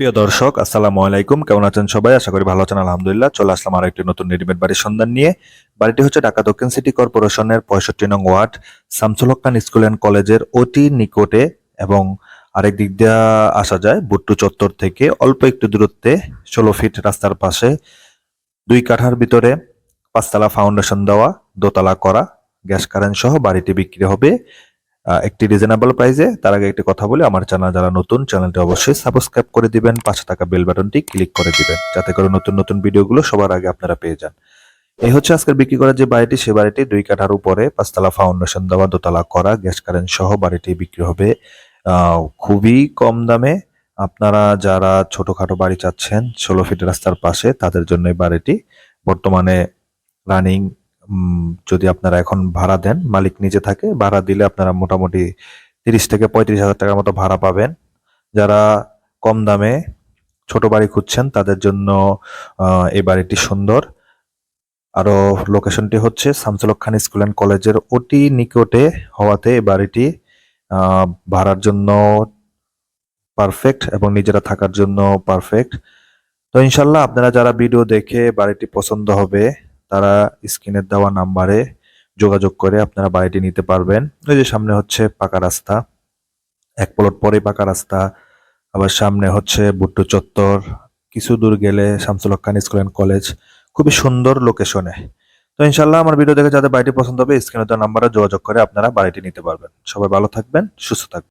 প্রিয় দর্শক, আসসালামু আলাইকুম। কেমন আছেন সবাই? আশা করি ভালো আছেন। আলহামদুলিল্লাহ। চলে আসলাম আরো একটি নতুন রেডিমেড বাড়ির সন্ধান নিয়ে। বাড়িটি হচ্ছে ঢাকা দক্ষিণ সিটি কর্পোরেশনের 65 নং ward Shamsul Haq Khan school and কলেজের অতি নিকটে, এবং আরেক দিক দিয়ে আসা যায় বুট্টু চত্বর থেকে অল্প একটু দূরত্বে, 16 ফিট রাস্তার পাশে 2 কাঠার ভিতরে 5 তলা ফাউন্ডেশন দেওয়া, দোতলা করা, গ্যাস কারেন্ট সহ বাড়িটি বিক্রি হবে একটি রিজনেবল প্রাইসে। তার আগে একটি কথা বলি, আমার চ্যানেল যারা নতুন, চ্যানেলটি অবশ্যই সাবস্ক্রাইব করে দিবেন, পাশে থাকা বেল বাটনটি ক্লিক করে দিবেন, যাতে করে নতুন নতুন ভিডিওগুলো সবার আগে আপনারা পেয়ে যান। এই হচ্ছে আজকের বিক্রি করার যে বাড়িটি, সে বাড়িটি 2 কাঠার উপরে 5 তলা ফাউন্ডেশন দেওয়া, দোতলা করা, গ্যাস কারেন্ট সহ বাড়িটি বিক্রি হবে খুবই কম দামে। আপনারা যারা ছোটখাটো বাড়ি চাচ্ছেন 16 ফিট রাস্তার পাশে, তাদের জন্য এই বাড়িটি বর্তমানে রানিং। যদি আপনারা এখন ভাড়া দেন, মালিক নিজে থাকে, ভাড়া দিলে আপনারা মোটামুটি 30 থেকে 35 হাজার টাকার মতো ভাড়া পাবেন। যারা কম দামে ছোট বাড়ি খুঁজছেন, তাদের জন্য এই বাড়িটি সুন্দর। আরো লোকেশনটি হচ্ছে শামসুল হক খান স্কুল অ্যান্ড কলেজের অতি নিকটে হওয়াতে এই বাড়িটি ভাড়ার জন্য পারফেক্ট এবং নিজেরা থাকার জন্য পারফেক্ট। তো ইনশাল্লাহ আপনারা যারা ভিডিও দেখে বাড়িটি পছন্দ হবে, তারা স্ক্রিনের দেওয়া নাম্বারে যোগাযোগ করে আপনারা বাড়িটি নিতে পারবেন। ওই যে সামনে হচ্ছে পাকা রাস্তা, 1 প্লট পরে পাকা রাস্তা, আবার সামনে হচ্ছে বুট্টু চত্বর, কিছু দূর গেলে Shamsul Haq Khan school and college. খুবই সুন্দর লোকেশনে। তো ইনশাল্লাহ আমার ভিডিও দেখে যাদের বাড়িটি পছন্দ হবে, স্ক্রিনে দেওয়া নাম্বারে যোগাযোগ করে আপনারা বাড়িটি নিতে পারবেন। সবাই ভালো থাকবেন, সুস্থ থাকবেন।